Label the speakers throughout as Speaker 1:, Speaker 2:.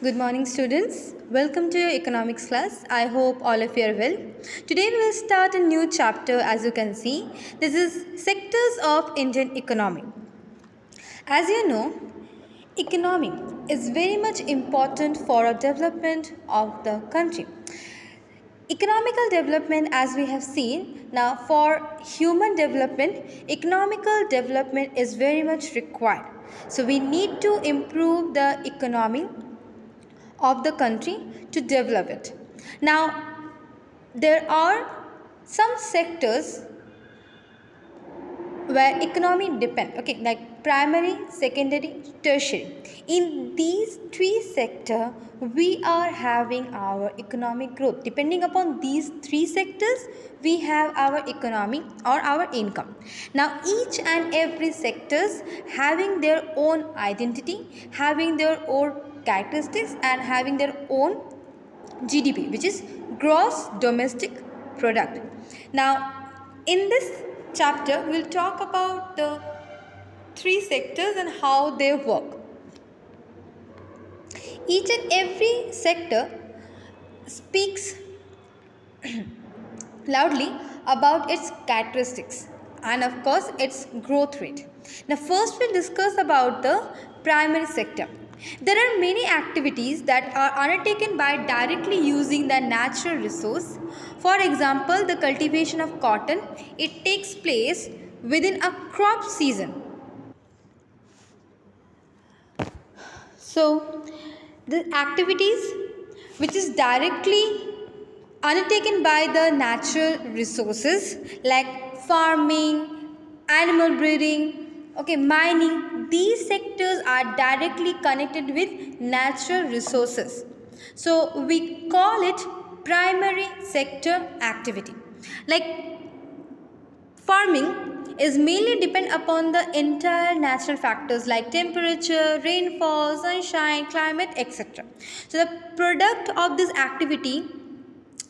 Speaker 1: Good morning, students. Welcome to your economics class. I hope all of you are well. Today we will start a new chapter. As you can see, this is sectors of Indian economy. As you know, economy is very much important for a development of the country. Economical development, as we have seen, now for human development, economical development is very much required. So we need to improve the economy of the country to develop it. Now, there are some sectors where economy depend, okay, like primary, secondary, tertiary. In these three sectors, we are having our economic growth. Depending upon these three sectors, we have our economy or our income. Now each and every sectors having their own identity, having their own characteristics, and having their own GDP, which is gross domestic product. Now in this chapter, we'll talk about the three sectors and how they work. Each and every sector speaks loudly about its characteristics and of course its growth rate. Now first we'll discuss about the primary sector. There are many activities that are undertaken by directly using the natural resource. For example, the cultivation of cotton, it takes place within a crop season. So the activities which is directly undertaken by the natural resources like farming, animal breeding, okay, mining, these sectors are directly connected with natural resources. So we call it primary sector activity. Like farming is mainly depend upon the entire natural factors like temperature, rainfall, sunshine, climate, etc. So the product of this activity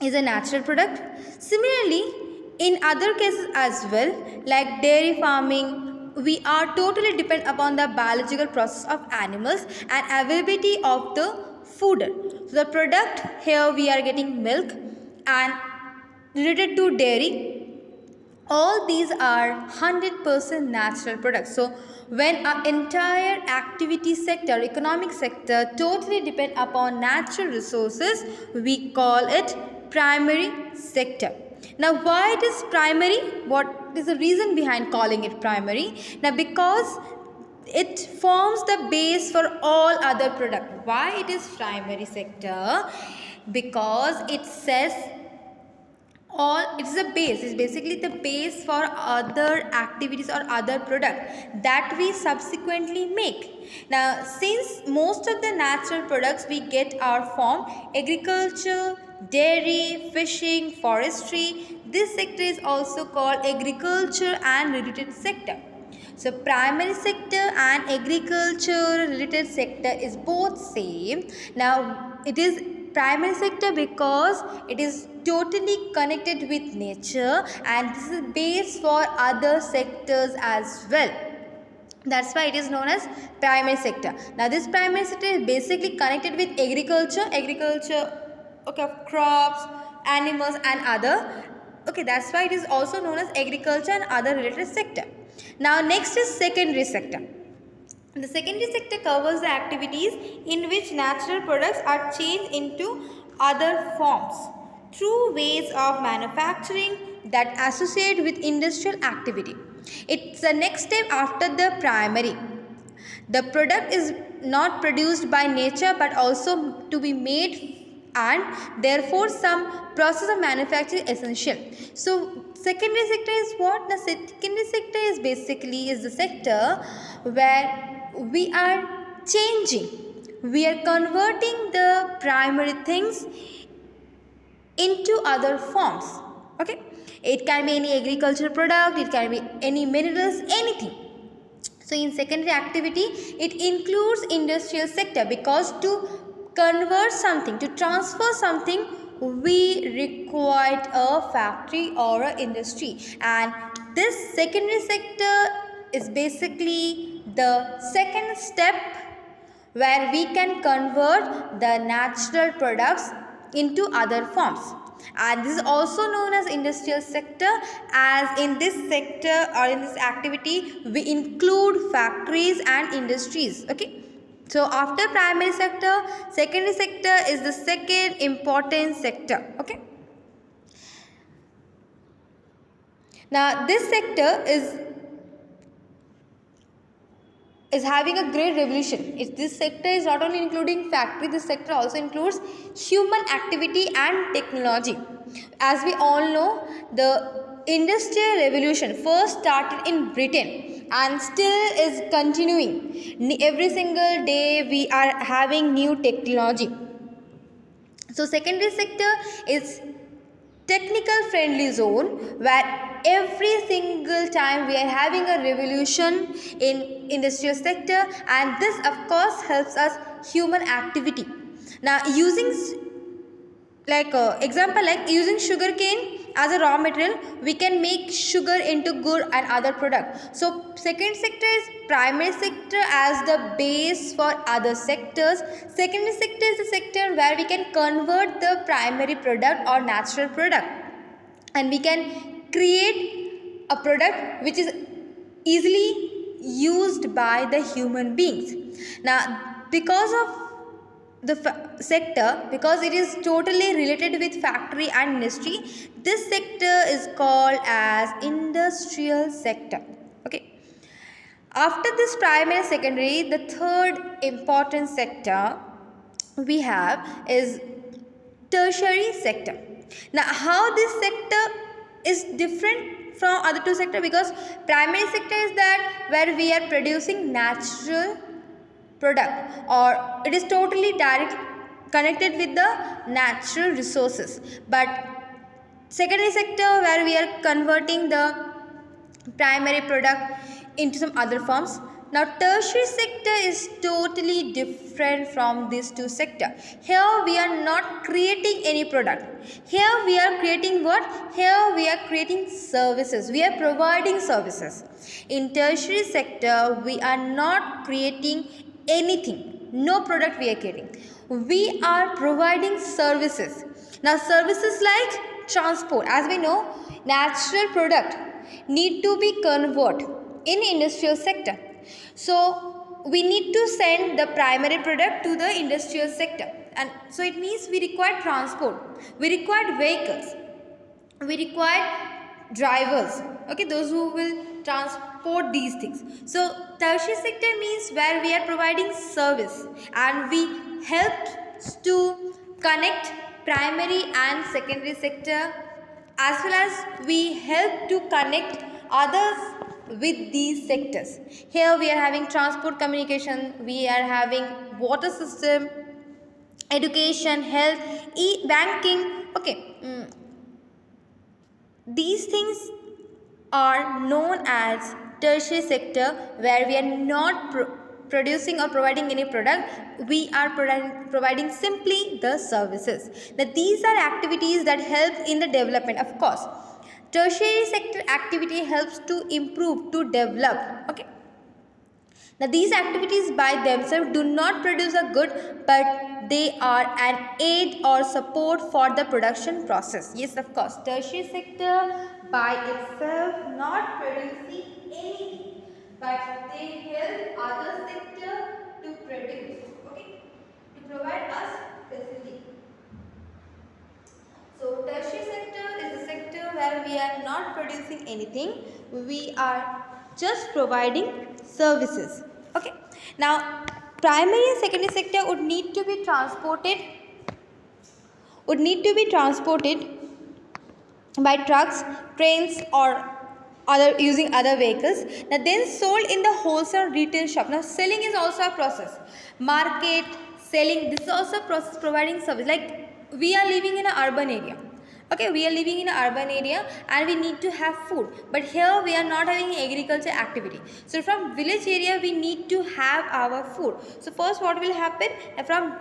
Speaker 1: is a natural product. Similarly, in other cases as well, like dairy farming, we are totally depend upon the biological process of animals and availability of the food. So the product here we are getting milk, and related to dairy, all these are 100% natural products. So when our entire activity sector, economic sector, totally depend upon natural resources, we call it primary sector. Now why it is primary? What is the reason behind calling it primary? Now because it forms the base for all other products. Why it is primary sector? Because it says all, it's the base, it's basically the base for other activities or other product that we subsequently make. Now since most of the natural products we get are from agriculture, dairy, fishing, forestry, this sector is also called agriculture and related sector. So primary sector and agriculture related sector is both same. Now it is primary sector because it is totally connected with nature, and this is base for other sectors as well. That's why it is known as primary sector. Now this primary sector is basically connected with agriculture, okay, of crops, animals and other. Okay, that's why it is also known as agriculture and other related sector. Now next is secondary sector. The secondary sector covers the activities in which natural products are changed into other forms through ways of manufacturing that associate with industrial activity. It's the next step after the primary. The product is not produced by nature but also to be made, and therefore some process of manufacturing is essential. So secondary sector is what? The secondary sector is basically is the sector where we are changing, we are converting the primary things into other forms. Okay, it can be any agricultural product, it can be any minerals, anything. So in secondary activity it includes industrial sector, because to convert something, to transfer something, we required a factory or an industry, and this secondary sector is basically the second step where we can convert the natural products into other forms. And this is also known as industrial sector, as in this sector or in this activity we include factories and industries. Okay, so after primary sector, secondary sector is the second important sector. Okay, now this sector is having a great revolution. This sector is not only including factory, this sector also includes human activity and technology. As we all know, the industrial revolution first started in Britain and still is continuing. Every single day we are having new technology. So secondary sector is technical friendly zone where every single time we are having a revolution in industrial sector, and this of course helps us human activity. Now using example, like using sugar cane as a raw material, we can make sugar into good and other product. So second sector is primary sector as the base for other sectors. Secondary sector is the sector where we can convert the primary product or natural product, and we can create a product which is easily used by the human beings. Now because of the sector, because it is totally related with factory and industry, this sector is called as industrial sector. Okay, after this primary and secondary, the third important sector we have is tertiary sector. Now how this sector is different from other two sector, because primary sector is that where we are producing natural product, or it is totally direct connected with the natural resources. But secondary sector where we are converting the primary product into some other forms. Now tertiary sector is totally different from these two sector. Here we are not creating any product. Here we are creating what? Here we are creating services. We are providing services. In tertiary sector we are not creating anything. No product we are creating. We are providing services. Now services like transport. As we know, natural product need to be converted in industrial sector. So we need to send the primary product to the industrial sector, and so it means we require transport, we require vehicles, we require drivers, okay, those who will transport these things. So tertiary sector means where we are providing service and we help to connect primary and secondary sector, as well as we help to connect others with these sectors. Here we are having transport, communication, we are having water system, education, health, banking. Okay, these things are known as tertiary sector, where we are not producing or providing any product, we are providing simply the services. Now these are activities that help in the development. Of course, tertiary sector activity helps to improve, to develop. Okay, now these activities by themselves do not produce a good, but they are an aid or support for the production process. Yes, of course, tertiary sector by itself not producing anything, but they help other sector to produce, okay, to provide us facility. So tertiary sector is the sector where we are not producing anything, we are just providing services. Okay. Now primary and secondary sector would need to be transported by trucks, trains, or other using other vehicles. Now then sold in the wholesale retail shop. Now selling is also a process. Market, selling, this is also a process, providing service. Like we are living in an urban area. Okay, we are living in an urban area and we need to have food. But here we are not having agriculture activity. So from village area we need to have our food. So first what will happen? From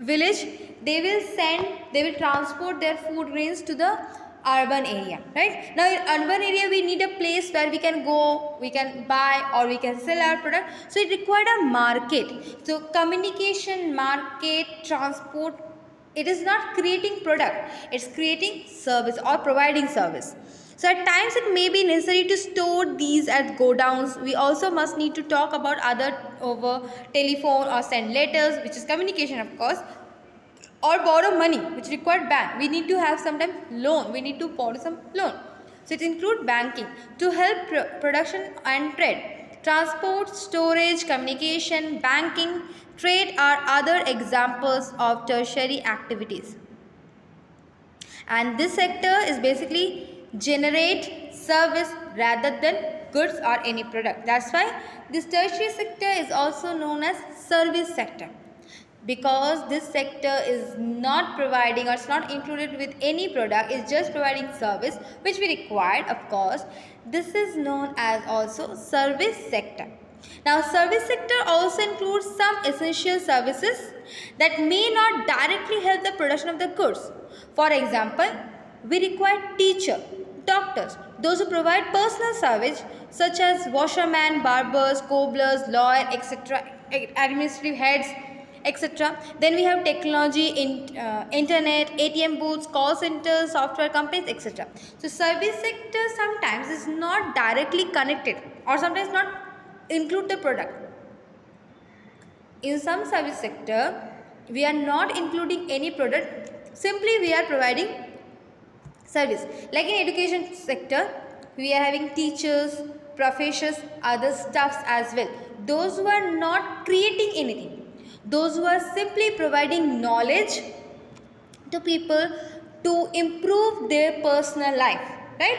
Speaker 1: village they will transport their food grains to the urban area, right? Now in urban area we need a place where we can go, we can buy or we can sell our product. So it required a market. So communication, market, transport, it is not creating product, it's creating service or providing service. So at times it may be necessary to store these at godowns. We also must need to talk about other over telephone or send letters, which is communication of course, or borrow money, which required bank. We need to have sometimes loan, we need to borrow some loan. So it includes banking to help production and trade. Transport, storage, communication, banking, trade are other examples of tertiary activities. And this sector is basically generate service rather than goods or any product. That's why this tertiary sector is also known as service sector, because this sector is not providing or it's not included with any product, it's just providing service which we required of course. This is known as also service sector. Now service sector also includes some essential services that may not directly help the production of the goods. For example, we require teacher, doctors, those who provide personal service such as washerman, barbers, cobblers, lawyer, etc., administrative heads, etc. Then we have technology, internet, ATM booths, call centers, software companies, etc. So service sector sometimes is not directly connected or sometimes not include the product. In some service sector, we are not including any product, simply we are providing service. Like in education sector, we are having teachers, professors, other stuffs as well. Those who are not creating anything, those who are simply providing knowledge to people to improve their personal life, right?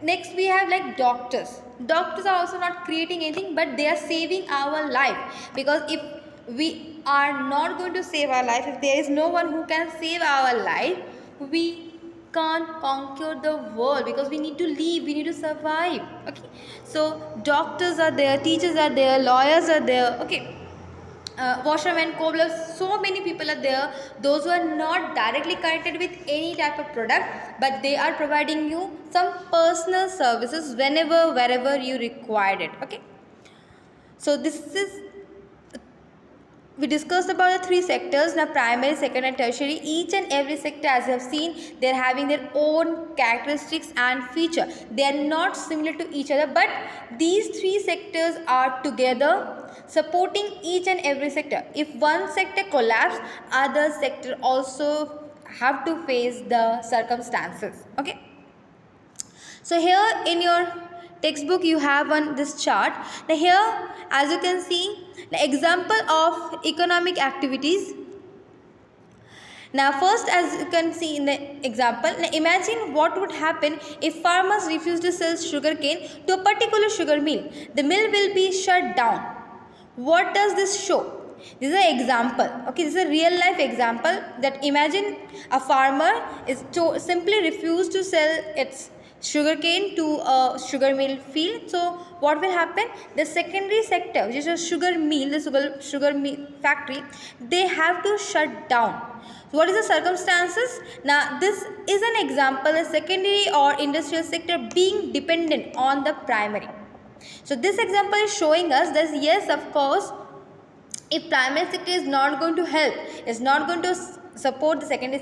Speaker 1: Next we have like doctors. Doctors are also not creating anything, but they are saving our life, because if we are not going to save our life, if there is no one who can save our life, we can't conquer the world, because we need to live, we need to survive. Okay, so doctors are there, teachers are there, lawyers are there. Okay, washermen, cobblers, so many people are there, those who are not directly connected with any type of product, but they are providing you some personal services whenever, wherever you required it. Okay, so this is, we discussed about the three sectors, now primary, second and tertiary. Each and every sector, as you have seen, they are having their own characteristics and feature. They are not similar to each other, but these three sectors are together supporting each and every sector. If one sector collapses, other sector also have to face the circumstances. Okay, so here in your textbook you have on this chart. Now here, as you can see, the example of economic activities. Now first, as you can see in the example, now imagine what would happen if farmers refuse to sell sugarcane to a particular sugar mill. The mill will be shut down. What does this show? This is an example. Okay, this is a real life example, that imagine a farmer is to simply refuse to sell its sugarcane to a sugar mill field. So what will happen? The secondary sector, which is a sugar mill, the sugar mill factory, they have to shut down. So what is the circumstances? Now this is an example, a secondary or industrial sector being dependent on the primary. So this example is showing us that yes, of course, if primary sector is not going to help, is not going to support the secondary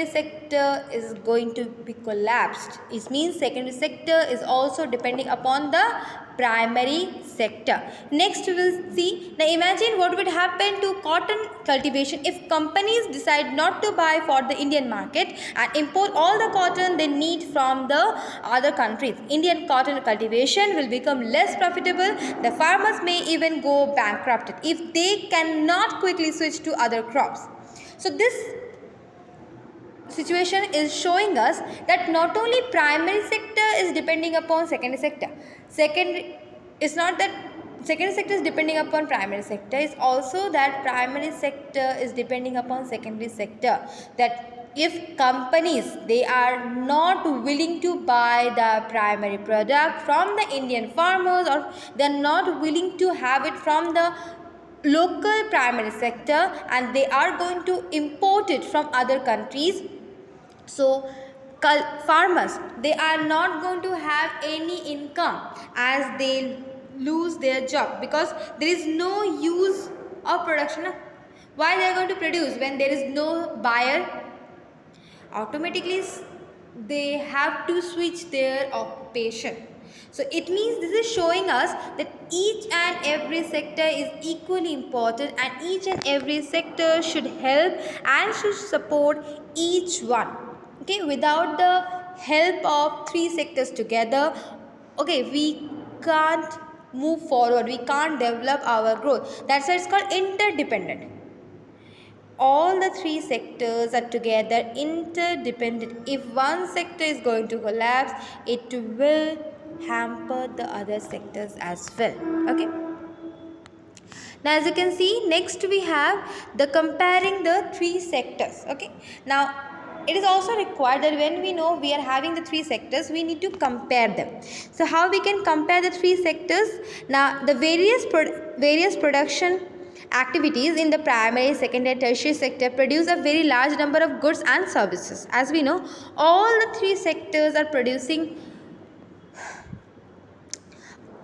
Speaker 1: sector is going to be collapsed. It means secondary sector is also depending upon the primary sector. Next we will see, now imagine what would happen to cotton cultivation if companies decide not to buy for the Indian market and import all the cotton they need from the other countries. Indian cotton cultivation will become less profitable. The farmers may even go bankrupt if they cannot quickly switch to other crops. So this situation is showing us that not only primary sector is depending upon secondary sector. It's not that secondary sector is depending upon primary sector, it's also that primary sector is depending upon secondary sector. That if companies, they are not willing to buy the primary product from the Indian farmers, or they are not willing to have it from the local primary sector and they are going to import it from other countries, so farmers, they are not going to have any income as they lose their job, because there is no use of production. Why they are going to produce when there is no buyer? Automatically they have to switch their occupation. So it means this is showing us that each and every sector is equally important, and each and every sector should help and should support each one. Okay, without the help of three sectors together, okay, we can't move forward, we can't develop our growth. That's why it's called interdependent. All the three sectors are together interdependent. If one sector is going to collapse, it will hamper the other sectors as well. Okay, now as you can see, next we have the comparing the three sectors. Okay, now it is also required that when we know we are having the three sectors, we need to compare them. So how we can compare the three sectors? Now the various production activities in the primary, secondary, tertiary sector produce a very large number of goods and services. As we know, all the three sectors are producing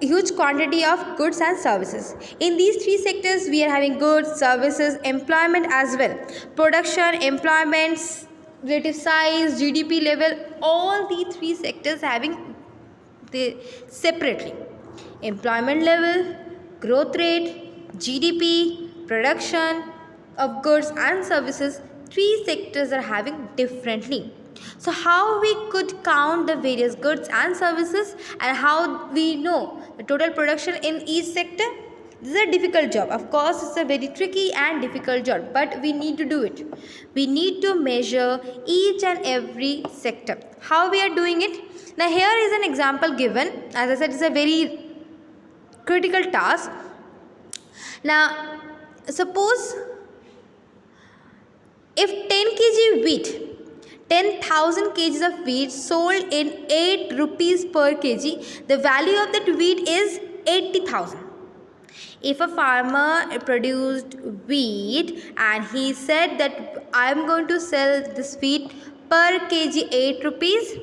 Speaker 1: huge quantity of goods and services. In these three sectors, we are having goods, services, employment as well. Production, employment, relative size, GDP level, all the three sectors having they separately. Employment level, growth rate, GDP, production of goods and services, three sectors are having differently. So how we could count the various goods and services, and how we know the total production in each sector? This is a difficult job. Of course, it's a very tricky and difficult job, but we need to do it. We need to measure each and every sector. How we are doing it? Now here is an example given. As I said, it's a very critical task. Now suppose if 10 kg wheat, 10,000 kgs of wheat sold in 8 rupees per kg, the value of that wheat is 80,000. If a farmer produced wheat and he said that I am going to sell this wheat per kg 8 rupees,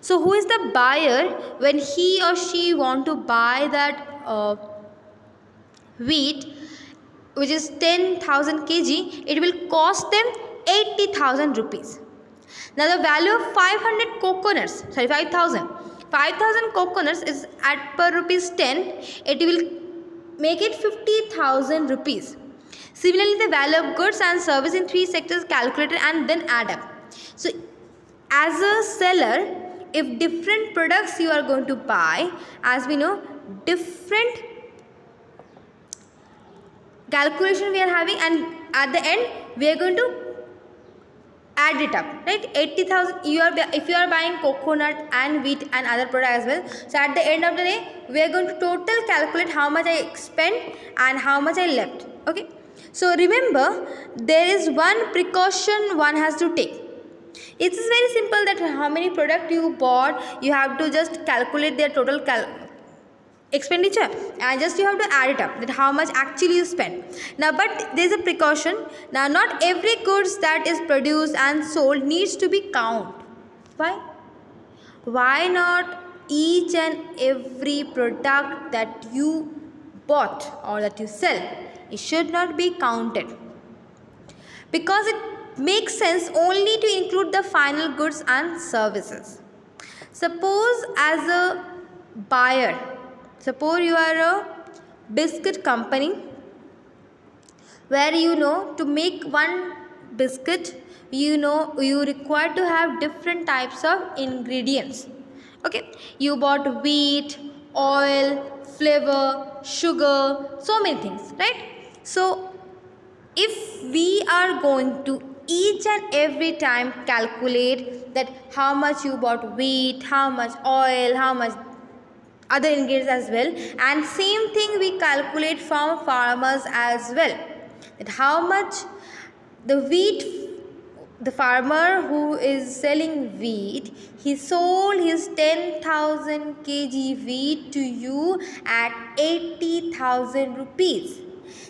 Speaker 1: so who is the buyer when he or she want to buy that wheat which is 10,000 kg, it will cost them 80,000 rupees. Now the value of 500 coconuts, 5,000 coconuts is at per rupees 10, it will make it 50,000 rupees. Similarly, the value of goods and service in three sectors calculated and then add up. So as a seller, if different products you are going to buy, as we know, different calculation we are having, and at the end we are going to add it up, right? 80,000, if you are buying coconut and wheat and other product as well, so at the end of the day we are going to total calculate how much I spent and how much I left. Okay, so remember, there is one precaution one has to take. It is very simple that how many product you bought, you have to just calculate their total expenditure, and just you have to add it up that how much actually you spend. Now but there is a precaution. Now not every goods that is produced and sold needs to be counted. Why not each and every product that you bought or that you sell, it should not be counted, because it makes sense only to include the final goods and services. Suppose as a buyer, suppose you are a biscuit company where to make one biscuit, you require to have different types of ingredients. Okay, you bought wheat, oil, flavor, sugar, so many things, right? So if we are going to each and every time calculate that how much you bought wheat, how much oil, how much other ingredients as well, and same thing we calculate from farmers as well, that how much the wheat, the farmer who is selling wheat, he sold his 10,000 kg wheat to you at 80,000 rupees.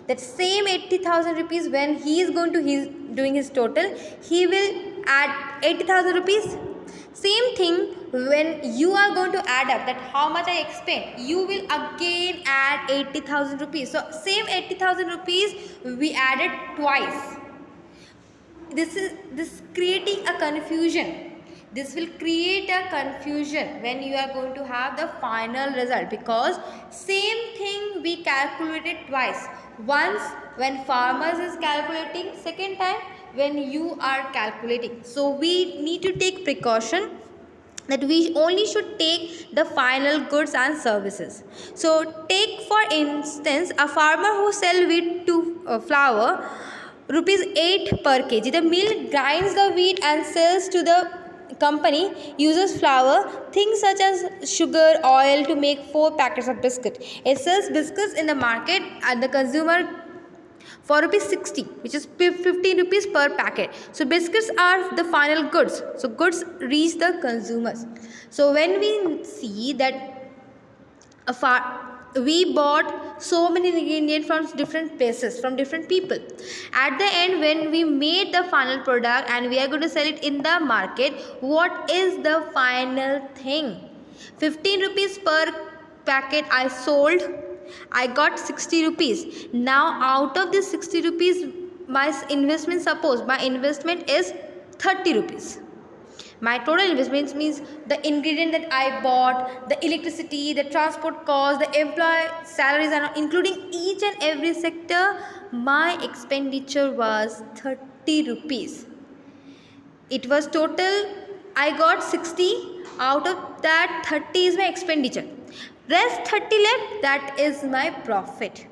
Speaker 1: That same 80,000 rupees, when he is going to doing his total, he will add 80,000 rupees. Same thing, when you are going to add up that how much I expend, you will again add 80,000 rupees. So same 80,000 rupees we added twice. This creating a confusion. This will create a confusion when you are going to have the final result, because same thing we calculated twice. Once when farmers is calculating, second time when you are calculating. So we need to take precaution that we only should take the final goods and services. So take for instance a farmer who sell wheat to flour, rupees 8 per kg. The mill grinds the wheat and sells to the company, uses flour, things such as sugar, oil to make 4 packets of biscuit. It sells biscuits in the market and the consumer for rupees 60, which is 15 rupees per packet. So biscuits are the final goods. So goods reach the consumers. So when we see that we bought so many ingredients from different places, from different people, at the end when we made the final product and we are going to sell it in the market, what is the final thing? 15 rupees per packet I sold, I got 60 rupees. Now out of this 60 rupees, my investment, suppose my investment is 30 rupees. My total investment means the ingredient that I bought, the electricity, the transport cost, the employee salaries, and including each and every sector, my expenditure was 30 rupees. It was total, I got 60, out of that 30 is my expenditure. Rest 30 left, that is my profit.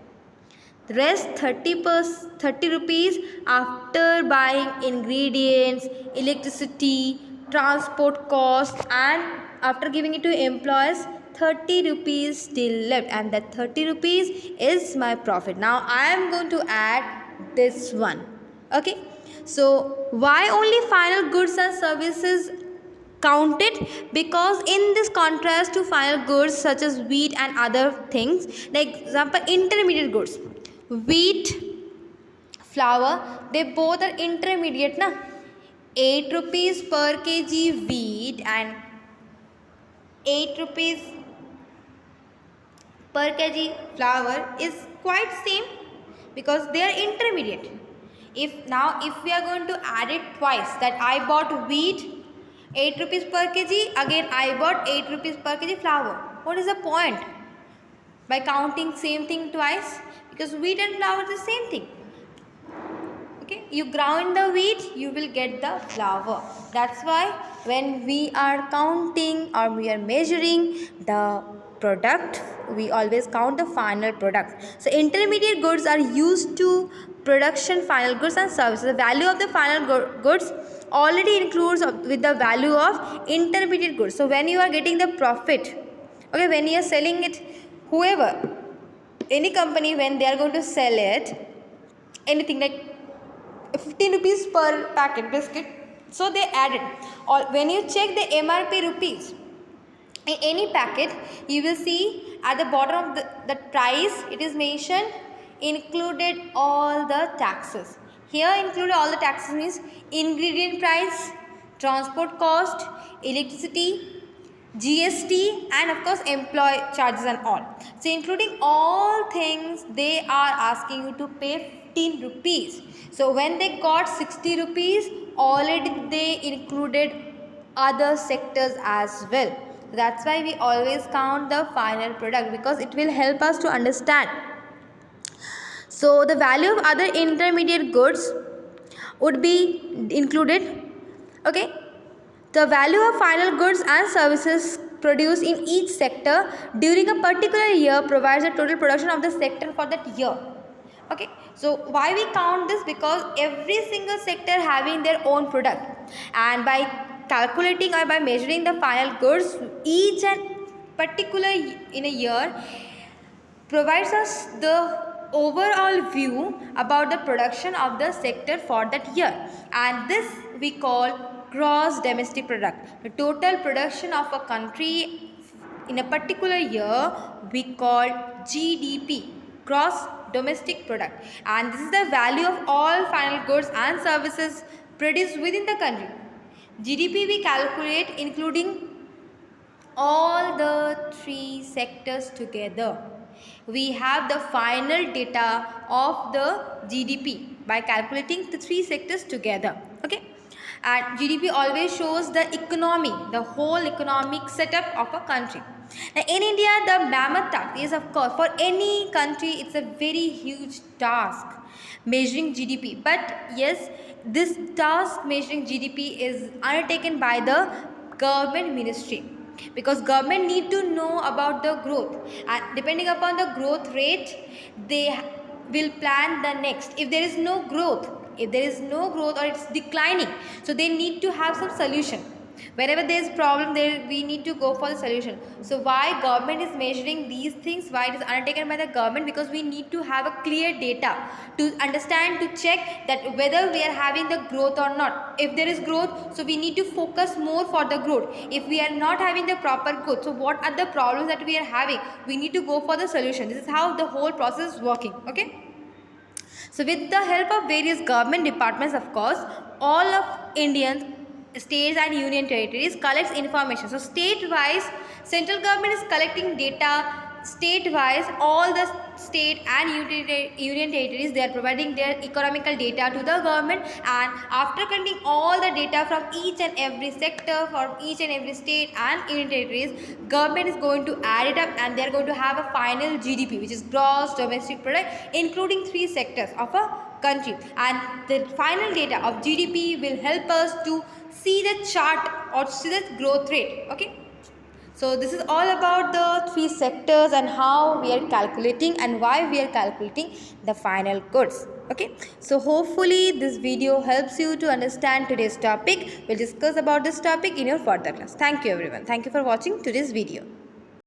Speaker 1: The rest 30 rupees after buying ingredients, electricity, transport cost, and after giving it to employees, 30 rupees still left, and that 30 rupees is my profit. Now I am going to add this one. Okay, so why only final goods and services counted? Because in this contrast to final goods such as wheat and other things, like example intermediate goods, wheat, flour, they both are intermediate na. 8 rupees per kg wheat and 8 rupees per kg flour is quite same, because they are intermediate. If we are going to add it twice, that I bought wheat 8 rupees per kg, again I bought 8 rupees per kg flour, what is the point by counting same thing twice? Because wheat and flour is the same thing. Okay, you ground the wheat, you will get the flour. That's why when we are counting or we are measuring the product, we always count the final product. So intermediate goods are used to production final goods and services. The value of the final goods already includes with the value of intermediate goods. So when you are getting the profit, okay, when you are selling it, whoever, any company, when they are going to sell it, anything like 15 rupees per packet biscuit, so they added, or when you check the MRP rupees in any packet, you will see at the bottom of the price it is mentioned included all the taxes. Here included all the taxes means ingredient price, transport cost, electricity, GST, and of course employee charges and all. So including all things, they are asking you to pay 15 rupees. So when they got 60 rupees, already they included other sectors as well. That's why we always count the final product, because it will help us to understand. So the value of other intermediate goods would be included. Okay, the value of final goods and services produced in each sector during a particular year provides the total production of the sector for that year. Okay, so why we count this? Because every single sector having their own product, and by calculating or by measuring the final goods, each and particular in a year provides us the overall view about the production of the sector for that year, and this we call gross domestic product. The total production of a country in a particular year we call GDP, gross domestic product, and this is the value of all final goods and services produced within the country. GDP we calculate including all the three sectors together. We have the final data of the GDP by calculating the three sectors together. Okay, and GDP always shows the economy, the whole economic setup of a country. Now in India, the mammoth task is, of course, for any country it's a very huge task measuring GDP. But yes, this task measuring GDP is undertaken by the government ministry, because government need to know about the growth, and depending upon the growth rate they will plan the next. If there is no growth, or it's declining, so they need to have some solution. Wherever there is problem, there we need to go for the solution. So why government is measuring these things, why it is undertaken by the government? Because we need to have a clear data to understand, to check that whether we are having the growth or not. If there is growth, so we need to focus more for the growth. If we are not having the proper growth, so what are the problems that we are having? We need to go for the solution. This is how the whole process is working. Okay. So with the help of various government departments, of course, all of Indians, states and union territories collects information. So state-wise, central government is collecting data. State-wise, all the state and union territories, they are providing their economical data to the government, and after collecting all the data from each and every sector, from each and every state and union territories, government is going to add it up, and they are going to have a final GDP, which is gross domestic product, including three sectors of a country. And the final data of GDP will help us to see the chart or see the growth rate. Okay. So this is all about the three sectors and how we are calculating and why we are calculating the final goods. Okay. So hopefully this video helps you to understand today's topic. We'll discuss about this topic in your further class. Thank you everyone. Thank you for watching today's video.